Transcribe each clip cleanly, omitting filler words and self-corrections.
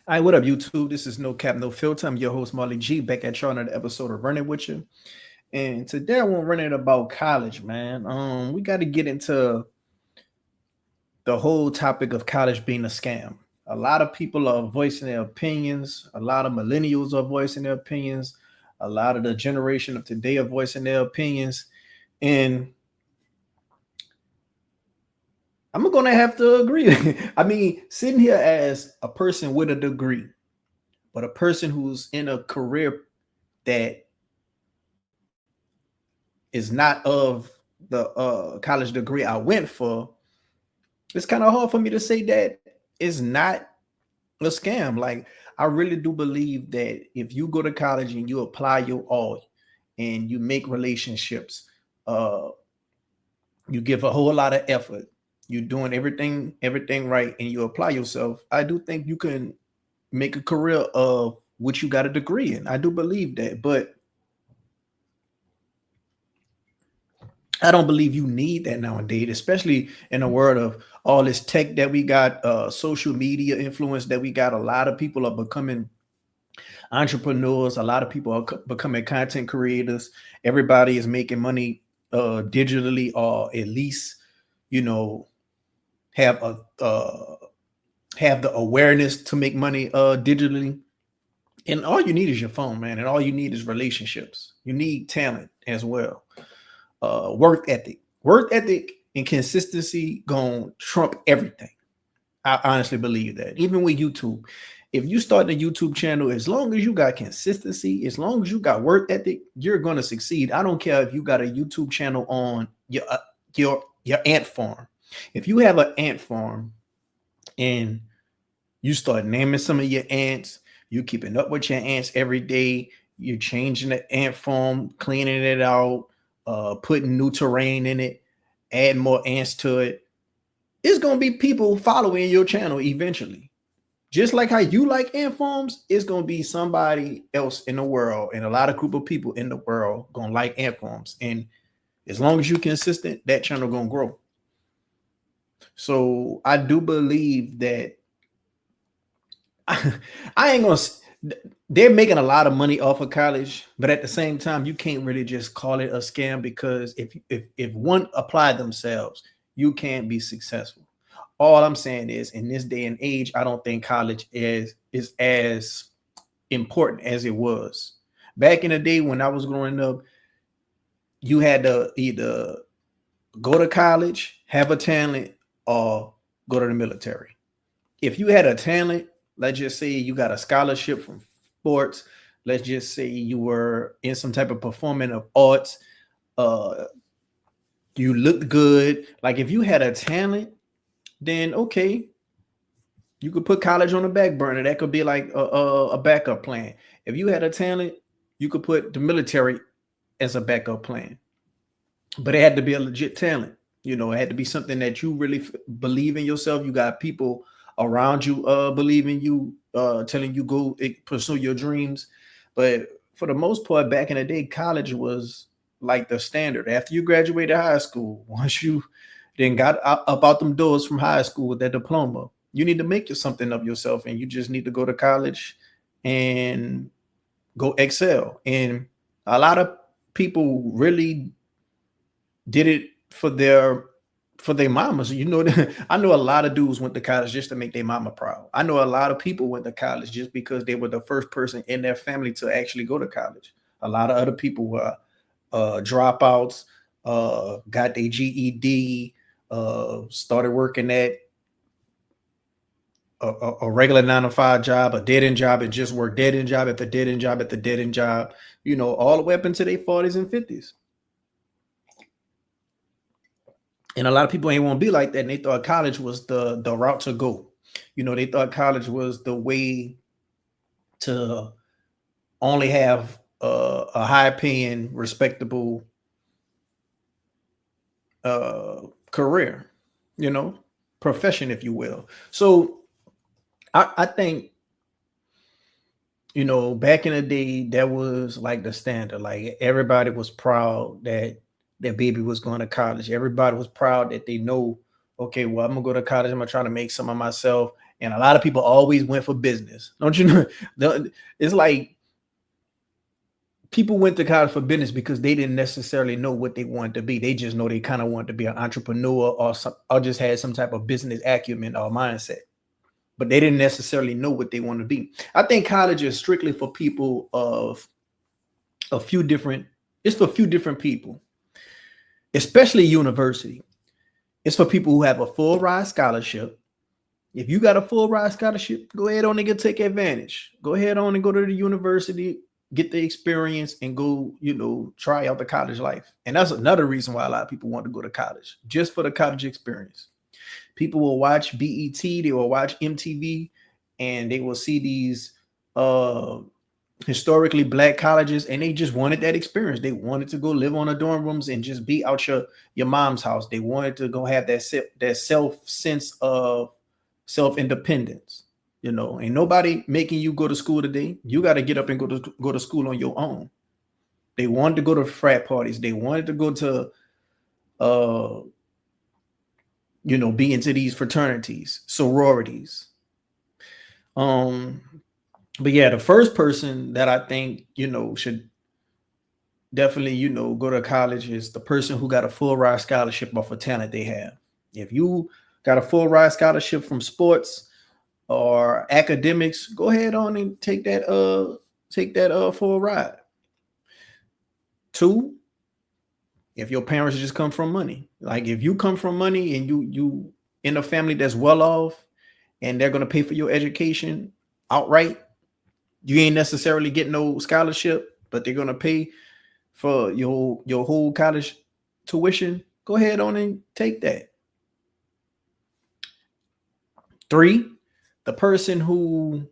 Hi, what up, YouTube? This is No Cap, No Filter. I'm your host, Marley G, back at y'all another episode of Running With You. And today I want to run it about college, man. We got to get into the whole topic of college being a scam. A lot of people are voicing their opinions. A lot of millennials are voicing their opinions. A lot of the generation of today are voicing their opinions. And I'm going to have to agree. I mean, sitting here as a person with a degree, but a person who's in a career that is not of the college degree I went for, it's kind of hard for me to say that it's not a scam. Like, I really do believe that if you go to college and you apply your all and you make relationships, uh, you give a whole lot of effort, you're doing everything right, and you apply yourself, I do think you can make a career of what you got a degree in. I do believe that, but I don't believe you need that nowadays, especially in the world of all this tech that we got, social media influence that we got. A lot of people are becoming entrepreneurs. A lot of people are becoming content creators. Everybody is making money digitally, or at least, you know, have a have the awareness to make money digitally. And all you need is your phone, man. And all you need is relationships. You need talent as well. Work ethic and consistency gonna trump everything. I honestly believe that. Even with YouTube, if you start a YouTube channel, as long as you got consistency, as long as you got work ethic, you're gonna succeed. I don't care if you got a YouTube channel on your ant farm. If you have an ant farm and you start naming some of your ants, you keeping up with your ants every day, you're changing the ant farm, cleaning it out, putting new terrain in it, add more ants to it. It's gonna be people following your channel eventually. Just like how you like ant farms, it's gonna be somebody else in the world, and a lot of group of people in the world gonna like ant farms. And as long as you're consistent, that channel gonna grow. So I do believe that I ain't gonna. They're making a lot of money off of college, but at the same time, you can't really just call it a scam, because if one apply themselves, you can't be successful. All I'm saying is, in this day and age, I don't think college is as important as it was back in the day when I was growing up. You had to either go to college, have a talent, or go to the military. If you had a talent, let's just say you got a scholarship from sports, let's just say you were in some type of performing of arts, uh, you looked good. Like, if you had a talent, then okay, you could put college on the back burner. That could be like a backup plan. If you had a talent, you could put the military as a backup plan. But it had to be a legit talent. It had to be something that you really believe in yourself. You got people around you believe in you, telling you go pursue your dreams. But for the most part, back in the day, college was like the standard. After you graduated high school, once you then got up out them doors from high school with that diploma, you need to make you something of yourself, and you just need to go to college and go excel. And a lot of people really did it for their mamas. I know a lot of dudes went to college just to make their mama proud. I know a lot of people went to college just because they were the first person in their family to actually go to college. A lot of other people were dropouts, got their GED, started working at a regular 9 to 5 job, a dead end job, and just work dead end job after dead end job after dead end job, all the way up into their 40s and 50s. And a lot of people ain't want to be like that. And they thought college was the route to go. They thought college was the way to only have a high paying, respectable uh, career, you know, profession, if you will. So I think, back in the day, that was like the standard. Like, everybody was proud that their baby was going to college. Everybody was proud that they know, okay, well, I'm gonna go to college. I'm gonna try to make some of myself. And a lot of people always went for business. Don't you know? It's like people went to college for business because they didn't necessarily know what they wanted to be. They just know they kind of wanted to be an entrepreneur or just had some type of business acumen or mindset. But they didn't necessarily know what they want to be. I think college is strictly for people of a few different, it's for a few different people, especially university. It's for people who have a full ride scholarship. If you got a full ride scholarship, go ahead on and take advantage. Go ahead on and go to the university, get the experience, and go, try out the college life. And that's another reason why a lot of people want to go to college, just for the college experience. People will watch BET, they will watch MTV, and they will see these historically Black colleges, and they just wanted that experience. They wanted to go live on the dorm rooms and just be out your mom's house. They wanted to go have that sense of self-independence. Ain't nobody making you go to school today. You got to get up and go to school on your own. They wanted to go to frat parties. They wanted to go to be into these fraternities, sororities. But yeah, the first person that I think, should definitely, go to college is the person who got a full ride scholarship off of talent they have. If you got a full ride scholarship from sports or academics, go ahead on and take that full ride. 2, if your parents just come from money, like if you come from money and you in a family that's well off and they're going to pay for your education outright, you ain't necessarily getting no scholarship, but they're going to pay for your whole college tuition, go ahead on and take that. 3, the person who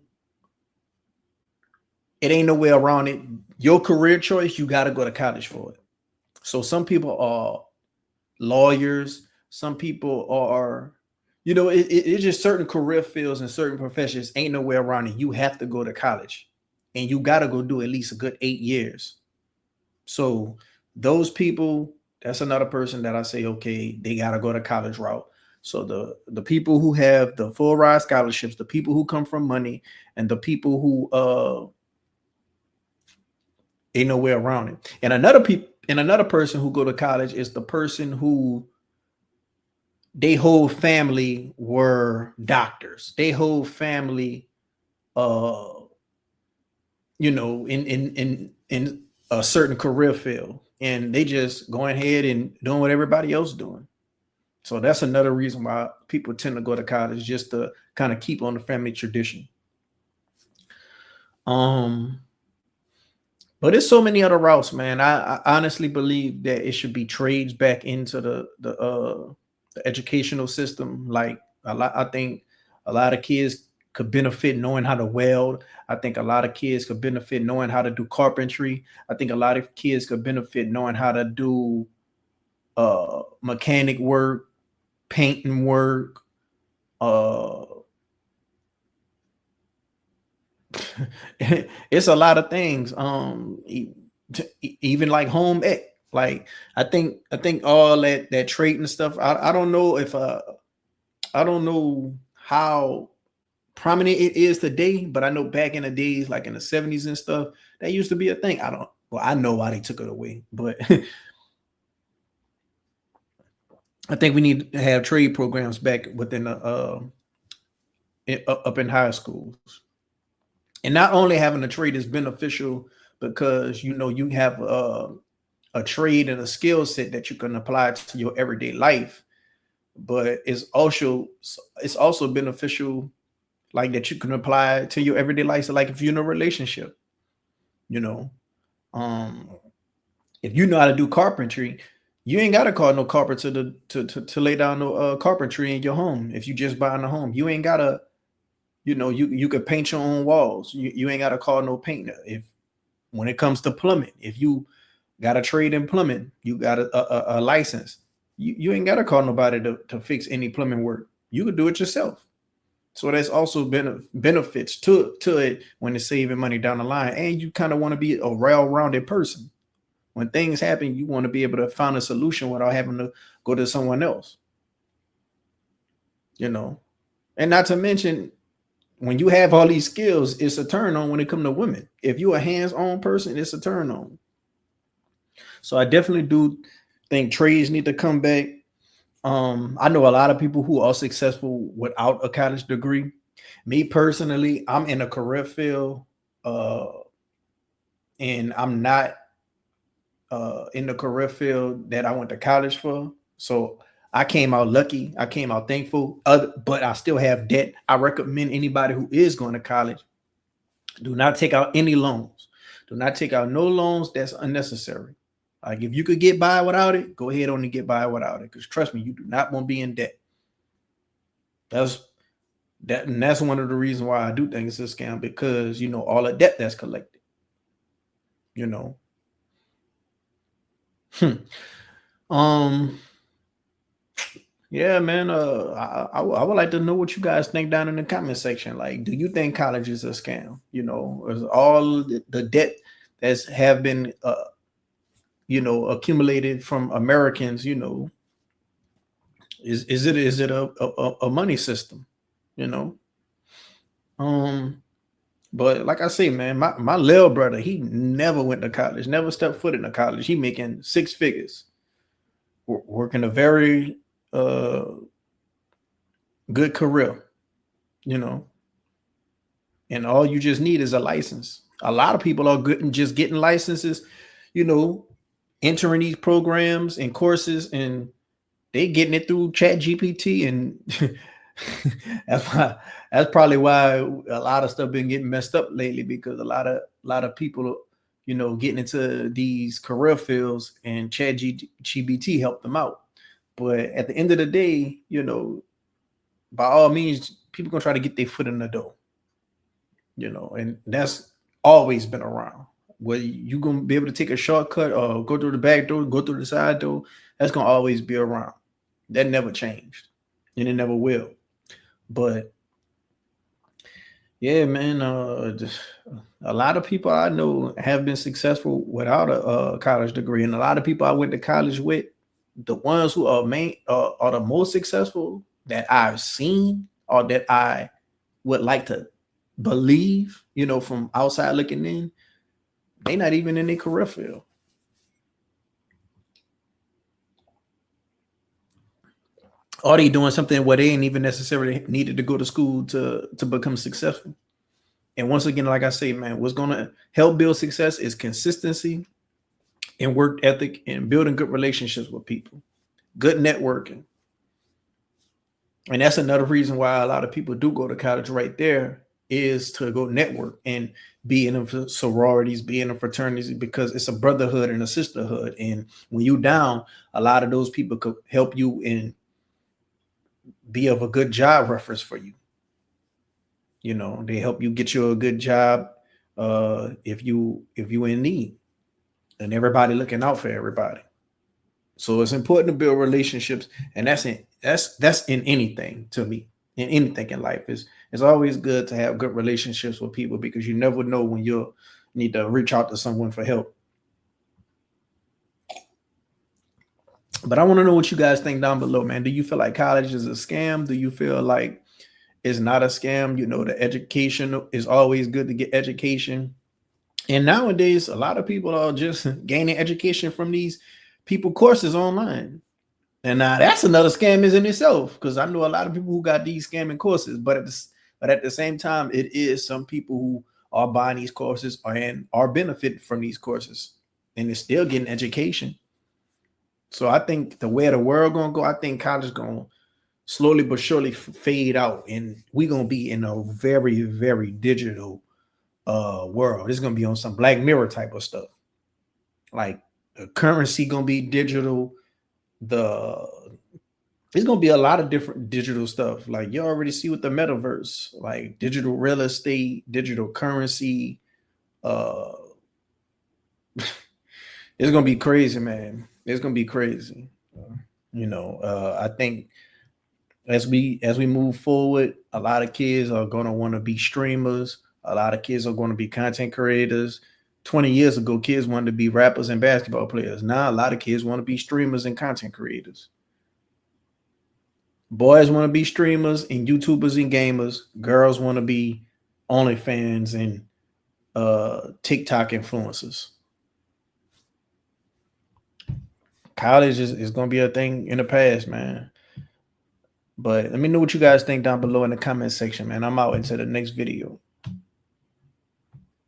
it ain't no way around it, your career choice, you got to go to college for it. So some people are lawyers, some people are, it's just certain career fields and certain professions ain't no way around it. You have to go to college, and you got to go do at least a good 8 years. So those people, that's another person that I say, okay, they got to go to college route. So the people who have the full ride scholarships, the people who come from money, and the people who ain't no way around it. And another person who go to college is the person who they whole family were doctors. They whole family in a certain career field, and they just going ahead and doing what everybody else doing. So that's another reason why people tend to go to college, just to kind of keep on the family tradition. But there's so many other routes, man. I honestly believe that it should be trades back into the educational system. Like I think a lot of kids could benefit knowing how to weld. I think a lot of kids could benefit knowing how to do carpentry. I think a lot of kids could benefit knowing how to do mechanic work, painting work, it's a lot of things. Even like home ec. Like I think all that trade and stuff. I don't know if I don't know how prominent it is today, but I know back in the days, like in the 70s and stuff, that used to be a thing. I know why they took it away, but I think we need to have trade programs back within the up in high schools. And not only having a trade is beneficial because you have a trade and a skill set that you can apply to your everyday life, but it's also beneficial, like that you can apply to your everyday life. So like if you're in a relationship, if you know how to do carpentry, you ain't got to call no carpenter to lay down no carpentry in your home. If you just buying a home, you ain't got to, you could paint your own walls. You ain't got to call no painter. When it comes to plumbing, if you got a trade in plumbing, you got a license, you ain't got to call nobody to fix any plumbing work. You could do it yourself. So that's also benefits to it when it's saving money down the line. And you kind of want to be a well-rounded person. When things happen, you want to be able to find a solution without having to go to someone else. And not to mention, when you have all these skills, it's a turn on when it comes to women. If you're a hands-on person, it's a turn on. So I definitely do think trades need to come back. I know a lot of people who are successful without a college degree. Me personally, I'm in a career field, uh, and I'm not in the career field that I went to college for. So I came out lucky. I came out thankful. But I still have debt. I recommend anybody who is going to college, do not take out any loans. Do not take out no loans that's unnecessary. Like if you could get by without it, go ahead on and get by without it. Because trust me, you do not want to be in debt. And that's one of the reasons why I do think it's a scam, because all the debt that's collected. You know. um yeah, man. I would like to know what you guys think down in the comment section. Like, do you think college is a scam? Is all the debt that's have been accumulated from Americans, is it a money system, you know? Um, but like I say, man, my little brother, he never went to college, never stepped foot in a college. He making six figures, working a very uh good career, you know, and all you just need is a license. A lot of people are good and just getting licenses, you know, entering these programs and courses, and they getting it through Chat GPT, and that's probably why a lot of stuff been getting messed up lately, because a lot of people, getting into these career fields, and Chat GPT helped them out. But at the end of the day, by all means, people gonna try to get their foot in the door, and that's always been around. Whether you gonna be able to take a shortcut or go through the back door, go through the side door, that's gonna always be around. That never changed, and it never will. But yeah, man, a lot of people I know have been successful without a college degree, and a lot of people I went to college with, the ones who are the most successful that I've seen, or that I would like to believe, from outside looking in, they not even in their career field. Or they doing something where they ain't even necessarily needed to go to school to become successful. And once again, like I say, man, what's gonna help build success is consistency and work ethic and building good relationships with people, good networking. And that's another reason why a lot of people do go to college right there, is to go network and be in the sororities, be in the fraternities, because it's a brotherhood and a sisterhood. And when you down, a lot of those people could help you and be of a good job reference for you. They help you get you a good job if you in need, and everybody looking out for everybody. So it's important to build relationships, and that's in anything. To me, in anything in life, it's always good to have good relationships with people, because you never know when you'll need to reach out to someone for help. But I want to know what you guys think down below, man. Do you feel like college is a scam? Do you feel like it's not a scam? The education is always good to get education. And nowadays, a lot of people are just gaining education from these people courses online. And now that's another scam is in itself, because I know a lot of people who got these scamming courses, but at the same time, it is some people who are buying these courses and are benefiting from these courses, and they're still getting education. So I think the way the world gonna go, I think college is gonna slowly but surely fade out, and we're gonna be in a very, very digital world. It's gonna be on some Black Mirror type of stuff. Like the currency gonna be digital. The It's gonna be a lot of different digital stuff. Like you already see with the metaverse, like digital real estate, digital currency. Uh it's gonna be crazy, man. It's gonna be crazy. I think as we move forward, a lot of kids are gonna want to be streamers. A lot of kids are going to be content creators. 20 years ago, kids wanted to be rappers and basketball players. Now a lot of kids want to be streamers and content creators. Boys want to be streamers and YouTubers and gamers. Girls want to be OnlyFans and TikTok influencers. College is going to be a thing in the past, man. But let me know what you guys think down below in the comment section, man. I'm out into the next video.